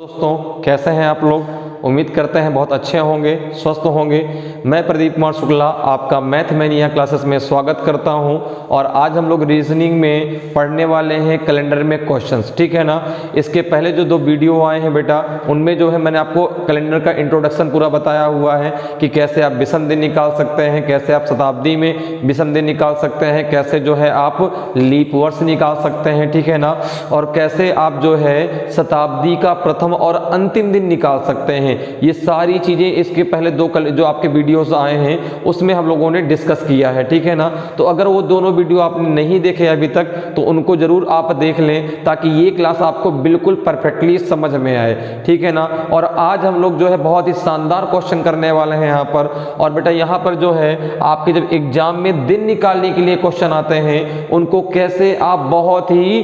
दोस्तों कैसे हैं आप लोग। उम्मीद करते हैं बहुत अच्छे होंगे, स्वस्थ होंगे। मैं प्रदीप कुमार शुक्ला आपका मैथ मैनिया क्लासेस में स्वागत करता हूं। और आज हम लोग रीजनिंग में पढ़ने वाले हैं कैलेंडर में क्वेश्चंस, ठीक है ना। इसके पहले जो 2 वीडियो आए हैं बेटा, उनमें जो है मैंने आपको कैलेंडर का इंट्रोडक्शन पूरा बताया हुआ है कि कैसे आप विषम दिन निकाल सकते हैं, कैसे आप शताब्दी में विषम दिन निकाल सकते हैं, कैसे जो है आप लीप वर्ष निकाल सकते हैं, ठीक है ना। और कैसे आप जो है शताब्दी का प्रथम और अंतिम दिन निकाल सकते हैं। ये सारी चीजें इसके पहले 2 जो आपके वीडियोस आए हैं उसमें हम लोगों ने डिस्कस किया है, ठीक है ना। तो अगर वो दोनों वीडियो आपने नहीं देखे अभी तक तो उनको जरूर आप देख लें, ताकि ये क्लास आपको बिल्कुल परफेक्टली समझ में आए, ठीक है ना। और आज हम लोग जो है बहुत ही शानदार क्वेश्चन करने वाले हैं यहाँ पर। और बेटा यहाँ पर जो है आपके जब एग्जाम में दिन निकालने के लिए क्वेश्चन आते हैं, उनको कैसे आप बहुत ही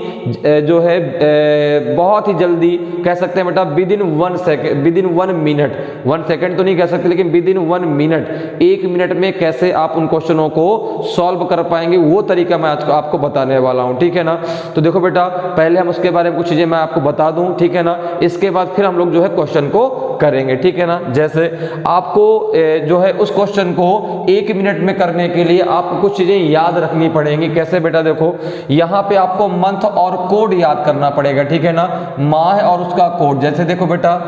जो है बहुत ही जल्दी कह सकते हैं बेटा, with in 1 second, with in 1 minute, 1 second तो नहीं कह सकते, लेकिन विद इन 1 मिनट, 1 मिनट में कैसे आप उन क्वेश्चनों को सॉल्व कर पाएंगे, वो तरीका मैं आज आपको बताने वाला हूं, ठीक है ना। तो देखो बेटा, पहले हम उसके बारे में कुछ चीजें मैं आपको बता दूं, ठीक है ना। इसके बाद फिर हम लोग जो है क्वेश्चन को करेंगे, ठीक है ना। जैसे आपको जो है उस क्वेश्चन को 1 मिनट में करने के लिए आपको कुछ चीजें याद रखनी पड़ेंगी। कैसे बेटा, देखो यहाँ पे आपको मंथ और कोड याद करना पड़ेगा, ठीक है ना। माह और उसका कोड, जैसे देखो बेटा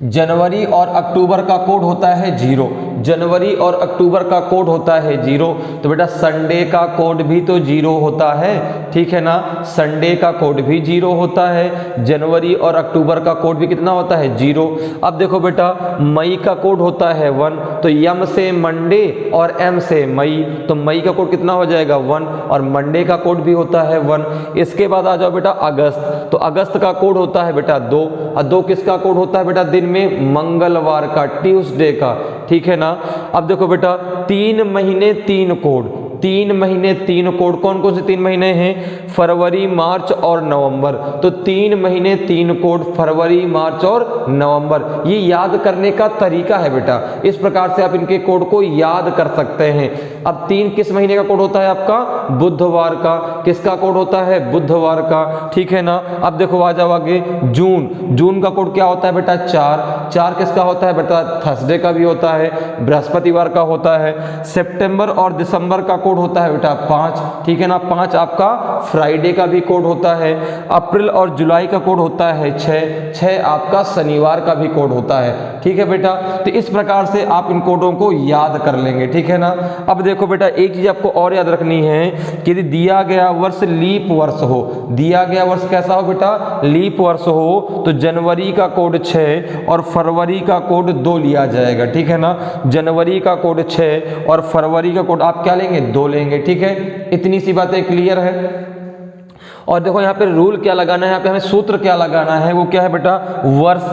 जनवरी और अक्टूबर का कोड होता है 0, जनवरी और अक्टूबर का कोड होता है 0। तो बेटा संडे का कोड भी तो 0 होता है, ठीक है ना। संडे का कोड भी 0 होता है, जनवरी और अक्टूबर का कोड भी कितना होता है 0। अब देखो बेटा मई का कोड होता है 1, तो यम से मंडे और एम से मई, तो मई का कोड कितना हो जाएगा 1, और मंडे का कोड भी होता है 1। इसके बाद आ जाओ बेटा अगस्त, तो अगस्त का कोड होता है बेटा 2, और 2 किसका कोड होता है बेटा, दिन में मंगलवार का, ट्यूसडे का, ठीक है ना। अब देखो बेटा 3 महीने 3 कोड, 3 महीने 3 कोड, कौन कौन से 3 महीने हैं, फरवरी मार्च और नवंबर। तो 3 महीने 3 कोड, फरवरी मार्च और नवंबर। ये याद करने का तरीका है बेटा, इस प्रकार से आप इनके कोड को याद कर सकते हैं। अब 3 किस महीने का कोड होता है आपका, बुधवार का, किसका कोड होता है, बुधवार का, ठीक है ना। अब देखो आ जाओ आगे, जून, जून का कोड क्या होता है बेटा 4, 4 किसका होता है बेटा, थर्सडे का भी होता है, बृहस्पतिवार का होता है। सितंबर और दिसंबर का कोड होता है बेटा 5, ठीक है ना, 5 आपका फ्राइडे का भी कोड होता है। अप्रैल और जुलाई का कोड होता है 6, 6 आपका शनिवार का भी कोड होता है, ठीक है बेटा। तो इस प्रकार से आप इन कोडों को याद कर लेंगे, ठीक है ना। अब देखो बेटा एक चीज आपको और याद रखनी है कि यदि दिया गया वर्ष लीप वर्ष हो, दिया गया वर्ष कैसा हो बेटा, लीप वर्ष हो, तो जनवरी का कोड 6 और फरवरी का कोड 2 लिया जाएगा, ठीक है ना। जनवरी का कोड 6 और फरवरी का कोड आप क्या लेंगे, 2 लेंगे, ठीक है। इतनी सी बातें क्लियर है। और देखो यहाँ पे रूल क्या लगाना है, यहाँ पे हमें सूत्र क्या लगाना है, वो क्या है बेटा, वर्ष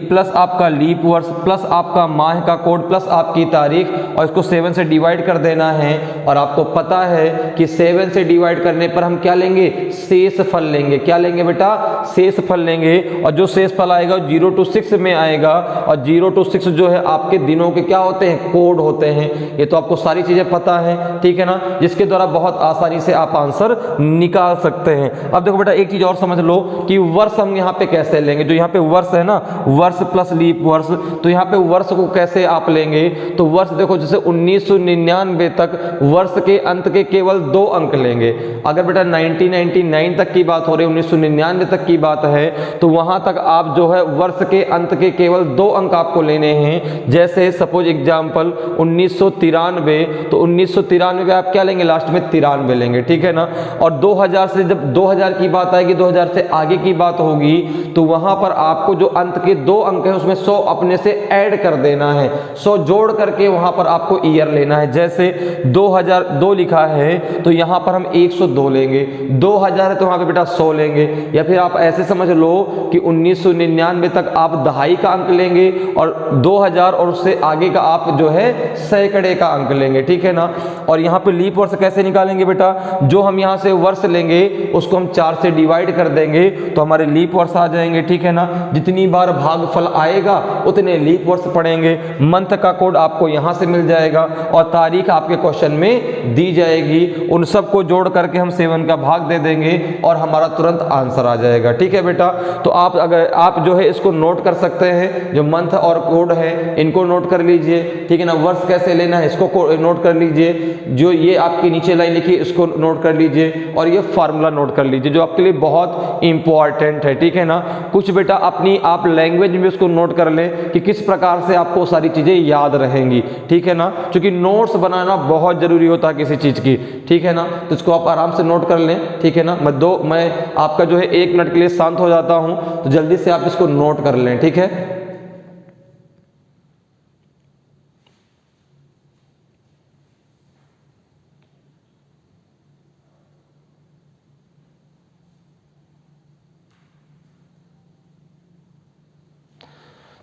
प्लस आपका लीप वर्ष प्लस आपका माह का कोड प्लस आपकी तारीख, और इसको 7 से डिवाइड कर देना है। और आपको पता है कि 7 से डिवाइड करने पर हम क्या लेंगे, शेष फल लेंगे। क्या लेंगे बेटा, शेष फल लेंगे। और जो शेष फल आएगा 0 to 6 में आएगा, और 0 to 6 जो है आपके दिनों के क्या होते हैं, कोड होते हैं। ये तो आपको सारी चीजें पता है, ठीक है ना, जिसके द्वारा बहुत आसानी से आप आंसर निकाल सकते हैं। अब देखो बेटा एक चीज और समझ लो कि वर्ष हम यहाँ पे कैसे लेंगे। जो यहाँ पे वर्ष है ना, वर्ष प्लस लीप वर्ष, तो यहाँ पे वर्ष को कैसे आप लेंगे, तो वर्ष देखो जैसे 1999 तक वर्ष के अंत के केवल 2 अंक लेंगे। अगर बेटा 1999 तक की बात हो रही है, 1999 तक की बात है, तो वहां तक आप जो है वर्ष के अंत के केवल 2 अंक आपको लेने हैं। जैसे सपोज एग्जाम्पल 1993, तो 1993 आप क्या लेंगे, लास्ट में 93 लेंगे, ठीक है ना। और 2000 से जब 2000 की बात आएगी, 2000 से आगे की बात होगी, तो वहां पर आपको जो अंत के 2 अंक है उसमें 100 अपने से ऐड कर देना है, 100 जोड़ करके वहां पर आपको ईयर लेना है। जैसे 2002 लिखा है तो यहां पर हम 102 लेंगे, 2000 है तो वहां पे बेटा 100 लेंगे। या फिर आप ऐसे समझ लो कि 1999 तक आप दहाई का अंक लेंगे, और 2000 और उससे आगे का आप जो है सैकड़े का अंक लेंगे, ठीक है ना। और यहाँ पे लीप वर्ष कैसे निकालेंगे बेटा, जो हम यहाँ से वर्ष लेंगे उसको हम 4 से डिवाइड कर देंगे तो हमारे लीप वर्ष आ जाएंगे, ठीक है ना। जितनी बार भागफल आएगा उतने लीप वर्ष पड़ेंगे। मंथ का कोड आपको यहाँ से मिल जाएगा और तारीख आपके क्वेश्चन में दी जाएगी। उन सबको जोड़ करके हम 7 का भाग दे देंगे और हमारा तुरंत आंसर आ जाएगा, ठीक है बेटा। तो अगर आप जो है इसको नोट कर सकते हैं, जो मंथ और कोड है इनको नोट कर लीजिए, ठीक है ना। वर्ष कैसे लेना है इसको नोट कर लीजिए, जो ये आपकी नीचे लाइन लिखी है इसको नोट कर लीजिए और ये फार्मूला नोट कर लीजिए जो आपके लिए बहुत इंपॉर्टेंट है, ठीक है ना। कुछ बेटा अपनी आप लैंग्वेज में उसको नोट कर लें कि किस प्रकार से आपको सारी चीजें याद रहेंगी, ठीक है ना, क्योंकि नोट्स बनाना बहुत जरूरी होता है किसी चीज की, ठीक है ना। तो इसको आप आराम से नोट कर लें, ठीक है ना। मैं आपका जो है 1 मिनट के लिए शांत हो जाता हूं, तो जल्दी से आप इसको नोट कर लें, ठीक है।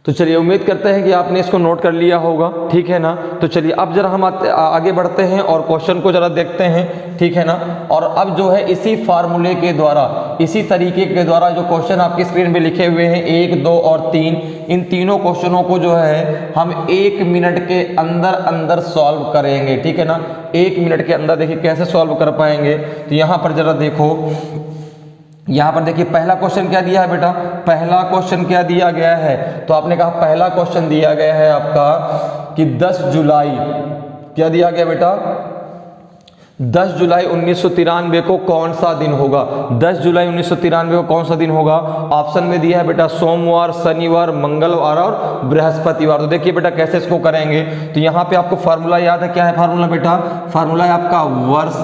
तो चलिए उम्मीद करते हैं कि आपने इसको नोट कर लिया होगा, ठीक है ना। तो चलिए अब जरा हम आगे बढ़ते हैं और क्वेश्चन को जरा देखते हैं, ठीक है ना। और अब जो है इसी फार्मूले के द्वारा, इसी तरीके के द्वारा जो क्वेश्चन आपकी स्क्रीन पे लिखे हुए हैं 1, 2 और 3, इन तीनों क्वेश्चनों को जो है हम 1 मिनट के अंदर अंदर सॉल्व करेंगे, ठीक है ना। 1 मिनट के अंदर देखिए कैसे सॉल्व कर पाएंगे। तो यहाँ पर जरा देखो, यहाँ पर देखिए पहला क्वेश्चन क्या दिया है बेटा, पहला क्वेश्चन क्या दिया गया है। तो आपने कहा पहला क्वेश्चन दिया गया है आपका कि 10 जुलाई, क्या दिया गया बेटा, 10 जुलाई 1993 को कौन सा दिन होगा। 10 जुलाई 1993 को कौन सा दिन होगा। ऑप्शन में दिया है बेटा सोमवार, शनिवार, मंगलवार और बृहस्पतिवार। तो देखिए बेटा कैसे इसको करेंगे। तो यहाँ पे आपको फार्मूला याद है, क्या है फार्मूला बेटा, फार्मूला है आपका वर्ष,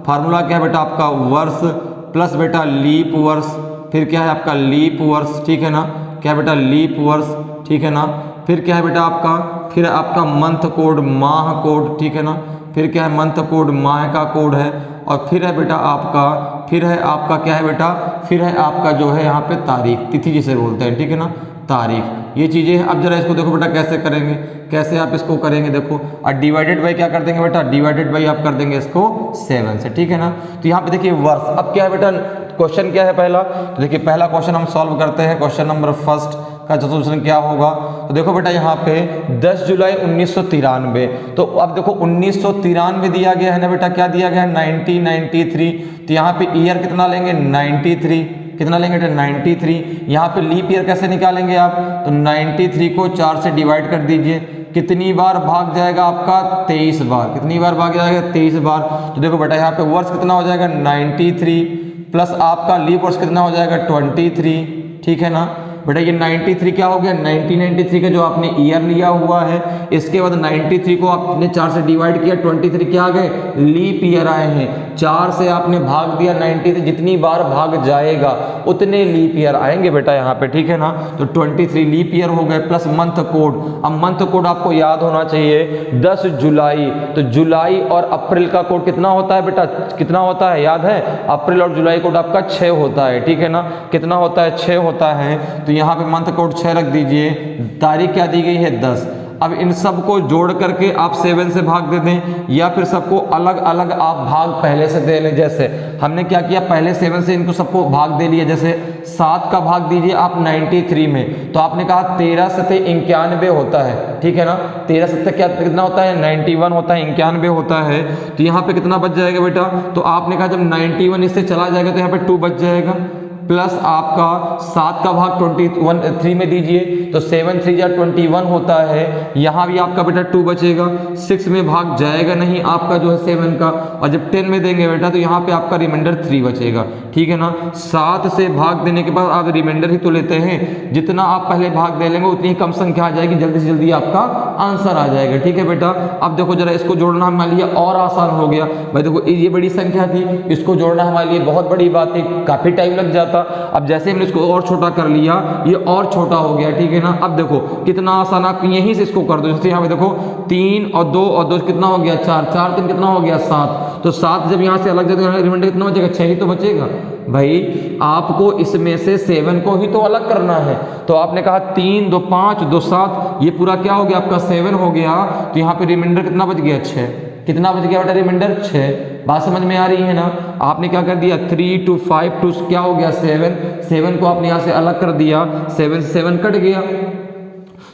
फार्मूला क्या है बेटा आपका वर्ष प्लस बेटा लीप वर्ष, फिर क्या है आपका लीप वर्ष, ठीक है ना, क्या है बेटा लीप वर्ष, ठीक है ना। फिर क्या है बेटा आपका, फिर आपका मंथ कोड, माह कोड, ठीक है ना। फिर क्या है मंथ कोड, माह का कोड है। और फिर है बेटा आपका, फिर है आपका क्या है बेटा, फिर है आपका जो है यहाँ पे तारीख, तिथि जिसे बोलते हैं, ठीक है ना, तारीख। ये चीजें हैं। अब जरा इसको देखो बेटा कैसे करेंगे, कैसे आप इसको करेंगे देखो। और डिवाइडेड बाई क्या कर देंगे बेटा, डिवाइडेड बाई आप कर देंगे इसको 7 से, ठीक है ना। तो यहाँ पे देखिए वर्ष, अब क्या है बेटा क्वेश्चन क्या है पहला। तो देखिए पहला क्वेश्चन हम सॉल्व करते हैं, क्वेश्चन नंबर फर्स्ट का सोल्यूशन क्या होगा। तो देखो बेटा यहाँ पे 10 जुलाई 1993, तो अब देखो 1993 दिया गया है ना बेटा, क्या दिया गया है 1993। तो यहाँ पे ईयर कितना लेंगे 93, कितना लेंगे बेटा 93। यहाँ पे लीप ईयर कैसे निकालेंगे आप, तो 93 को 4 से डिवाइड कर दीजिए, कितनी बार भाग जाएगा आपका 23 बार, कितनी बार भाग जाएगा 23 बार। तो देखो बेटा यहाँ पे वर्ष कितना हो जाएगा 93 प्लस आपका लीप वर्ष कितना हो जाएगा 23, ठीक है ना बेटा। ये 93 क्या हो गया 1993 का जो आपने ईयर लिया हुआ है, इसके बाद 93 को आपने 4 से डिवाइड किया, 23 क्या आ गए लीप ईयर आए हैं। 4 से आपने भाग दिया 93, जितनी बार भाग जाएगा उतने लीप ईयर आएंगे बेटा यहाँ पे, ठीक है ना। तो 23 लीप ईयर हो गए प्लस मंथ कोड। अब मंथ कोड आपको याद होना चाहिए 10 जुलाई, तो जुलाई और अप्रैल का कोड कितना होता है बेटा, कितना होता है याद है, अप्रैल और जुलाई कोड आपका 6 होता है, ठीक है ना। कितना होता है 6 होता है। तो यहाँ पे मंथ कोड 6 रख दीजिए, तारीख क्या दी गई है 10। अब इन सब को जोड़ करके आप 7 से भाग दे दें, या फिर सबको अलग अलग आप भाग पहले से दे लें। जैसे हमने क्या किया, पहले 7 से इनको सबको भाग दे लिया। जैसे 7 का भाग दीजिए आप 93 में, तो आपने कहा 13 से 91 होता है, ठीक है ना। 13 से क्या कितना होता है 91 होता है, 91 होता है। तो यहाँ पे कितना बच जाएगा बेटा, तो आपने कहा जब 91 इससे चला जाएगा तो यहाँ पे 2 बच जाएगा, प्लस आपका 7 का भाग 3 में दीजिए, तो 7 3 जा 21 होता है। यहाँ भी आपका बेटा 2 बचेगा, 6 में भाग जाएगा नहीं आपका जो है 7 का, और जब 10 में देंगे बेटा तो यहाँ पे आपका रिमाइंडर 3 बचेगा, ठीक है ना। 7 से भाग देने के बाद आप रिमाइंडर ही तो लेते हैं, जितना आप पहले भाग दे लेंगे उतनी कम संख्या आ जाएगी, जल्दी से जल्दी आपका आंसर आ जाएगा, ठीक है बेटा। अब देखो जरा इसको जोड़ना हमारे लिए और आसान हो गया भाई। देखो ये बड़ी संख्या थी, इसको जोड़ना हमारे लिए बहुत बड़ी बात थी, काफी टाइम लग जाता। अब जैसे हमने इसको और छोटा कर लिया, ये और छोटा हो गया, ठीक है ना। अब देखो कितना आसान, आप यहीं से इसको कर दो। जैसे यहाँ पे देखो 3 और 2 कितना हो गया 4, 4 3 कितना हो गया 7। तो 7 जब यहाँ से अलग जाए तो रिमाइंडर कितना बचेगा 6 ही तो बचेगा भाई। आपको इसमें से 7 को ही तो अलग करना है। तो आपने कहा 3 2 5 2 7, ये पूरा क्या हो गया आपका 7 हो गया। तो यहाँ पे रिमाइंडर कितना बच गया 6, कितना बच गया बेटा रिमाइंडर 6। बात समझ में आ रही है ना। आपने क्या कर दिया 3 to 5 to क्या हो गया 7, 7 को आपने यहाँ से अलग कर दिया, 7 से 7 कट गया,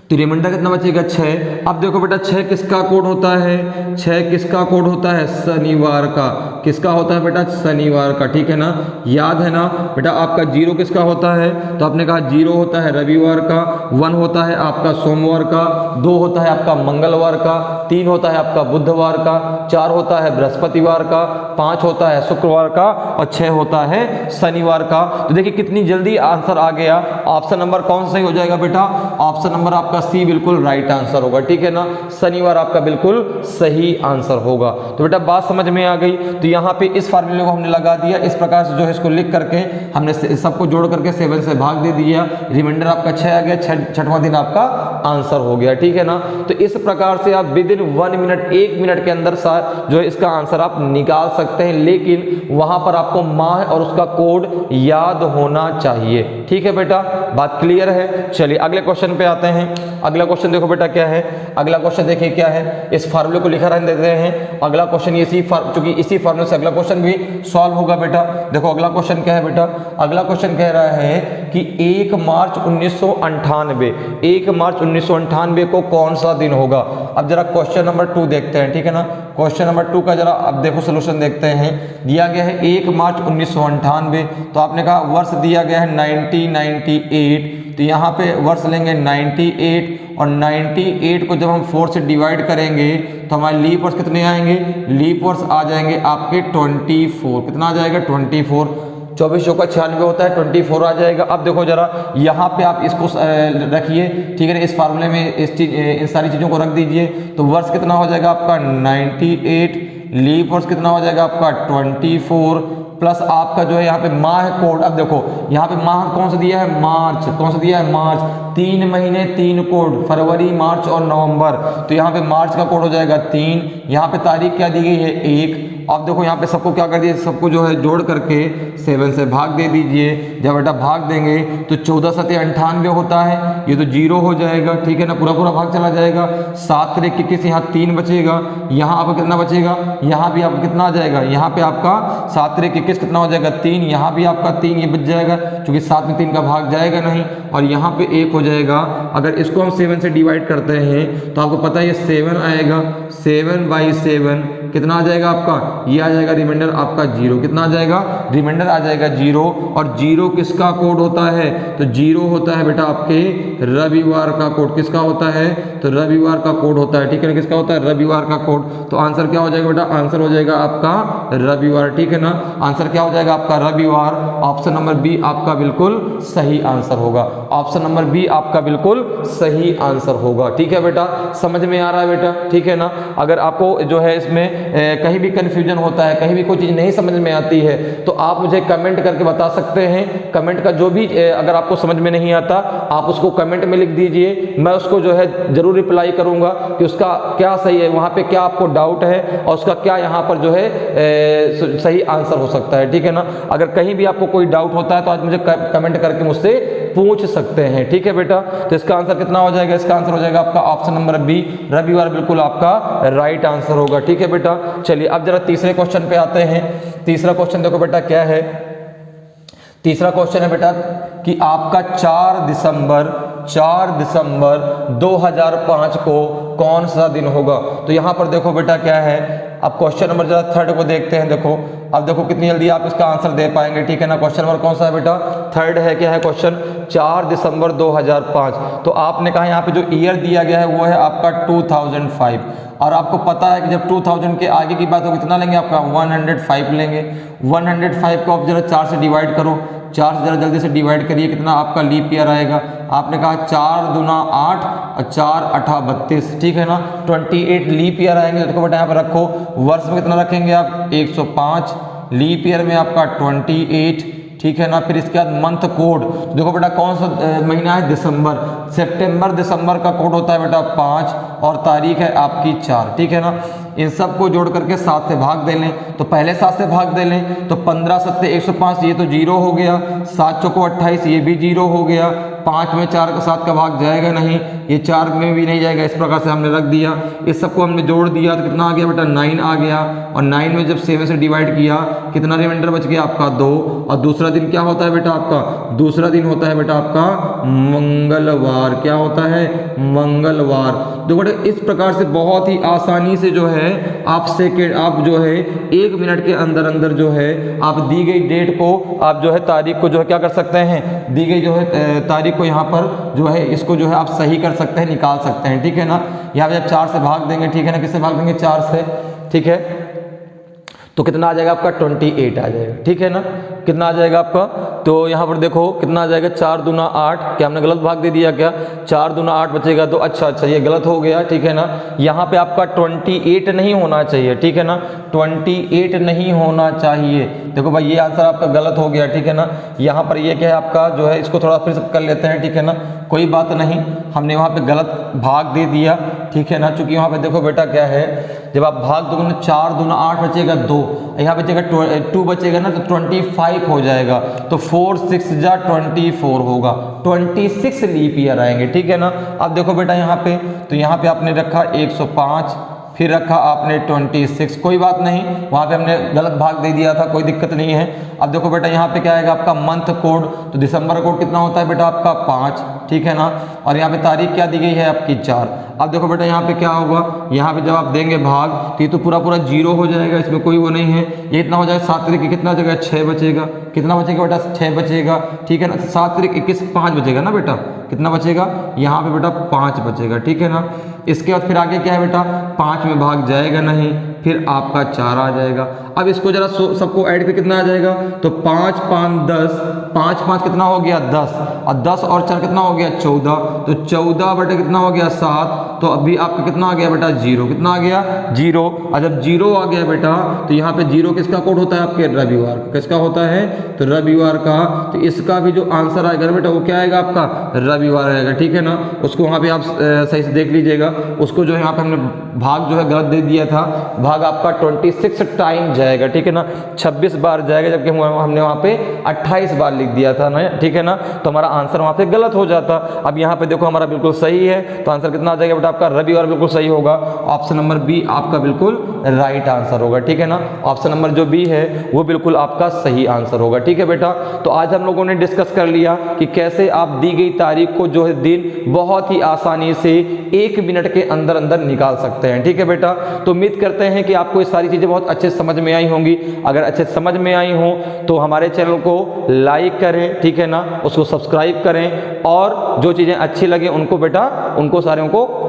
तो रिमाइंडर कितना बचेगा 6। अब देखो बेटा 6 किसका कोड होता है, 6 किसका कोड होता है, शनिवार का। किसका होता है बेटा, शनिवार का, ठीक है ना, याद है ना बेटा। आपका 0 किसका होता है, तो आपने कहा 0 होता है रविवार का, 1 होता है आपका सोमवार का, 2 होता है आपका मंगलवार का, 3 होता है आपका बुधवार का, 4 होता है बृहस्पतिवार का, 5 होता है शुक्रवार का और 6 होता है शनिवार का। तो देखिए कितनी जल्दी आंसर आ गया। ऑप्शन नंबर कौन सा सही हो जाएगा बेटा, ऑप्शन नंबर आपका सी बिल्कुल राइट आंसर होगा, ठीक है ना। शनिवार आपका बिल्कुल सही आंसर होगा। तो बेटा बात समझ में आ गई। तो यहाँ पे इस फार्मूले को हमने लगा दिया, इस प्रकार से जो है इसको लिख करके हमने सबको जोड़ करके 7 से भाग दे दिया, रिमाइंडर आपका 6 आ गया, 6वां दिन आपका आंसर हो गया, ठीक है ना। तो इस प्रकार से आप विद इन 1 मिनट, 1 मिनट के अंदर जो है इसका आंसर आप निकाल सकते हैं, लेकिन वहां पर आपको माह और उसका कोड याद होना चाहिए, ठीक है बेटा। बात क्लियर है। चलिए अगले क्वेश्चन पे आते हैं। अगला क्वेश्चन देखो बेटा क्या है, अगला क्वेश्चन देखिए क्या है, इस फार्मूले को लिखा रहने देते हैं। अगला क्वेश्चन चूंकि इसी फार्मूले से अगला क्वेश्चन भी सॉल्व होगा बेटा। देखो अगला क्वेश्चन क्या है बेटा, अगला क्वेश्चन कह रहा है कि 1 मार्च 1998, 1 मार्च 1998 को कौन सा दिन होगा। अब जरा क्वेश्चन नंबर 2 देखते हैं, ठीक है ना। क्वेश्चन नंबर 2 का जरा अब देखो सोल्यूशन देखते हैं। दिया गया है 1 मार्च 1998, तो आपने कहा वर्ष दिया गया है 1998, तो यहाँ पे वर्ष लेंगे 98 और 98 को जब हम 4 से डिवाइड करेंगे तो हमारे लीप वर्ष कितने आएंगे, लीप वर्ष आ जाएंगे आपके 24। कितना आ जाएगा 24, 24 चौका 96 होता है, 24 आ जाएगा। अब देखो जरा यहाँ पे आप इसको रखिए, ठीक है ना, इस फार्मूले में इन सारी चीज़ों को रख दीजिए। तो वर्ष कितना हो जाएगा आपका 98, लीप वर्ष कितना हो जाएगा आपका 24 प्लस आपका जो है यहाँ पे माह कोड। अब देखो यहाँ पे माह कौन सा दिया है, मार्च। कौन सा दिया है, मार्च। 3 महीने 3 कोड, फरवरी, मार्च और नवंबर। तो यहाँ पे मार्च का कोड हो जाएगा 3। यहाँ पे तारीख क्या दी गई है 1। अब देखो यहाँ पे सबको क्या कर दिए, सबको जो है जोड़ करके 7 से भाग दे दीजिए। जब बेटा भाग देंगे तो 14 7 98 होता है, ये तो 0 हो जाएगा, ठीक है ना, पूरा पूरा भाग चला जाएगा। 7 3 21, यहाँ 3 बचेगा, यहाँ आपका कितना बचेगा, यहाँ भी आपका कितना आ जाएगा, यहाँ पे आपका 7 3 21 कितना हो जाएगा 3, यहाँ भी आपका 3 ये बच जाएगा, क्योंकि 7 में 3 का भाग जाएगा नहीं, और यहाँ पे 1 हो जाएगा। अगर इसको हम 7 से डिवाइड करते हैं तो आपको पता है ये 7 आएगा, 7/7 कितना आ जाएगा आपका, ये आ जाएगा रिमाइंडर आपका 0। कितना आ जाएगा, रिमाइंडर आ जाएगा 0। और 0 किसका कोड होता है, तो 0 होता है बेटा आपके रविवार का कोड। किसका होता है, तो रविवार का कोड होता है, ठीक है ना, किसका होता है, रविवार का कोड। तो आंसर क्या हो जाएगा बेटा, आंसर हो जाएगा आपका रविवार, ठीक है ना, आंसर क्या हो जाएगा आपका रविवार। ऑप्शन नंबर बी आपका बिल्कुल सही आंसर होगा, ऑप्शन नंबर बी आपका बिल्कुल सही आंसर होगा, ठीक है बेटा। समझ में आ रहा है बेटा, ठीक है ना। अगर आपको जो है इसमें कहीं भी कंफ्यूजन होता है, कहीं भी कोई चीज़ नहीं समझ में आती है, तो आप मुझे कमेंट करके बता सकते हैं। कमेंट का जो भी अगर आपको समझ में नहीं आता आप उसको कमेंट में लिख दीजिए, मैं उसको जो है जरूर रिप्लाई करूंगा कि उसका क्या सही है, वहाँ पे क्या आपको डाउट है और उसका क्या यहाँ पर जो है सही आंसर हो सकता है, ठीक है ना। अगर कहीं भी आपको कोई डाउट होता है तो आज मुझे कमेंट करके मुझसे पूछ सकते हैं, ठीक है बेटा। तो इसका आंसर कितना हो जाएगा, इसका आंसर हो जाएगा आपका ऑप्शन नंबर बी, रविवार बिल्कुल आपका राइट आंसर होगा, ठीक है बेटा। चलिए अब जरा तीसरे क्वेश्चन पे आते हैं। तीसरा क्वेश्चन देखो बेटा क्या है, तीसरा क्वेश्चन है बेटा कि आपका 4 दिसंबर 2005 को कौन सा दिन होगा। तो यहां पर देखो बेटा क्या है, अब क्वेश्चन नंबर जरा 3 को देखते हैं। देखो अब देखो कितनी जल्दी आप इसका आंसर दे पाएंगे, ठीक है ना। क्वेश्चन नंबर कौन सा है बेटा, 3 है, क्या है क्वेश्चन, 4 दिसंबर 2005। तो आपने कहा यहाँ पे जो ईयर दिया गया है वो है आपका 2005, और आपको पता है कि जब 2000 के आगे की बात हो कितना लेंगे आपका 105 लेंगे। 105 को आप जरा 4 से डिवाइड करो, 4 से जरा जल्दी से डिवाइड करिए, कितना आपका लीप ईयर आएगा। आपने कहा 4 दूना 8 और 4 8 32, ठीक है ना, 28 लीप ईयर आएंगे। तो बेटा यहाँ पर रखो, वर्ष में कितना रखेंगे आप 105, लीप ईयर में आपका 28, ठीक है ना। फिर इसके बाद मंथ कोड, देखो बेटा कौन सा महीना है, दिसंबर। सितंबर दिसंबर का कोड होता है बेटा 5 और तारीख है आपकी 4, ठीक है ना। इन सब को जोड़ करके 7 से भाग दे लें, तो पहले 7 से भाग दे लें तो 15 7 105, ये तो 0 हो गया। 7 चौको 28, ये भी 0 हो गया। 5 में 4 का 7 का भाग जाएगा नहीं, ये 4 में भी नहीं जाएगा, इस प्रकार से हमने रख दिया। इस सबको हमने जोड़ दिया तो कितना आ गया बेटा 9 आ गया, और 9 में जब 7 से डिवाइड किया कितना रिमाइंडर बच गया आपका 2। और दूसरा दिन क्या होता है बेटा आपका, दूसरा दिन होता है बेटा आपका मंगलवार। क्या होता है, मंगलवार। तो बेटा इस प्रकार से बहुत ही आसानी से जो है आप जो है 1 मिनट के अंदर अंदर जो है आप दी गई डेट को, आप जो है तारीख को जो है क्या कर सकते हैं, दी गई जो है तारीख को यहाँ पर जो है इसको जो है आप सही कर सकते हैं, निकाल सकते हैं। ठीक है ना, यहाँ पे जब 4 से भाग देंगे, ठीक है ना, किससे भाग देंगे 4 से, ठीक है, तो कितना आ जाएगा आपका 28 आ जाएगा। ठीक है ना, कितना आ जाएगा आपका, तो यहाँ पर देखो कितना आ जाएगा 4 दूना 8। क्या हमने गलत भाग दे दिया क्या, 4 दूना 8 बचेगा, तो अच्छा ये गलत हो गया। ठीक है ना, यहाँ पे आपका 28 नहीं होना चाहिए। ठीक है ना, 28 नहीं होना चाहिए। देखो भाई ये आंसर आपका गलत हो गया। ठीक है ना, यहाँ पर ये क्या है आपका जो है, इसको थोड़ा फिर से कर लेते हैं। ठीक है ना, कोई बात नहीं, हमने वहाँ पे गलत भाग दे दिया। ठीक है ना, चूंकि वहाँ पे देखो बेटा क्या है, जब आप भाग दोगे 4 दूना 8 बचेगा 2, यहाँ बचेगा 2 बचेगा ना, तो 25 हो जाएगा, तो 4 6 जा 24 होगा, 26 लीप ईयर आएंगे। ठीक है ना, अब देखो बेटा यहाँ पे, तो यहाँ पे आपने रखा 105, फिर रखा आपने 26, कोई बात नहीं, वहाँ पे हमने गलत भाग दे दिया था, कोई दिक्कत नहीं है। अब देखो बेटा यहाँ पे क्या आएगा आपका मंथ कोड, तो दिसंबर कोड कितना होता है बेटा आपका 5। ठीक है ना, और यहाँ पे तारीख क्या दी गई है आपकी 4। अब देखो बेटा यहाँ पे क्या होगा, यहाँ पे जब आप देंगे भाग तो ये तो पूरा 0 हो जाएगा, इसमें कोई वो नहीं है, ये इतना हो जाएगा 7 तारीख कितना जगह 6 बचेगा, कितना बचेगा बेटा 6 बचेगा। ठीक है ना, 7 तारीख 21 5 बचेगा ना बेटा, कितना बचेगा यहाँ पे बेटा 5 बचेगा। ठीक है ना, इसके बाद फिर आगे क्या है बेटा, 5 में भाग जाएगा नहीं, फिर आपका 4 आ जाएगा। अब इसको जरा सबको ऐड पे कितना आ जाएगा, तो 5 5 10, 5 5 कितना हो गया 10, और 10 और 4 कितना हो गया 14, तो 14 बेटा कितना हो गया 7, तो अभी आपका कितना आ गया बेटा 0, कितना आ गया 0। और जब 0 आ गया बेटा, तो यहाँ पे 0 किसका कोड होता है आपके, रविवार, किसका होता है, तो रविवार का। तो इसका भी जो आंसर आएगा बेटा वो क्या आएगा आपका, रविवार आएगा। ठीक है ना, उसको वहाँ पे आप सही से देख लीजिएगा, उसको जो है यहाँ पे हमने भाग जो है गलत दे दिया था, भाग आपका 26 टाइम जाएगा। ठीक है ना, 26 बार जाएगा, जबकि हमने वहाँ पे 28 बार लिख दिया था ना। ठीक है ना, तो हमारा आंसर वहाँ पे गलत हो जाता। अब यहाँ पे देखो हमारा बिल्कुल सही है, तो आंसर कितना आ जाएगा बेटा आपका, रविवार बिल्कुल सही होगा। ऑप्शन नंबर बी आपका बिल्कुल राइट आंसर होगा। ठीक है ना, ऑप्शन नंबर जो बी है वो बिल्कुल आपका सही आंसर होगा। ठीक है बेटा, तो आज हम लोगों ने डिस्कस कर लिया कि कैसे आप दी गई तारीख को जो है दिन बहुत ही आसानी से 1 मिनट के अंदर अंदर निकाल सकते हैं। ठीक है बेटा, तो उम्मीद करते हैं कि आपको ये सारी चीज़ें बहुत अच्छे समझ में आई होंगी। अगर अच्छे समझ में आई हो तो हमारे चैनल को लाइक करें, ठीक है ना, उसको सब्सक्राइब करें, और जो चीज़ें अच्छी लगे उनको बेटा उनको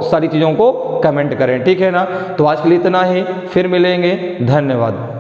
सारी चीज़ों को कमेंट करें। ठीक है ना, तो आज के लिए इतना ही, फिर मिलेंगे, धन्यवाद।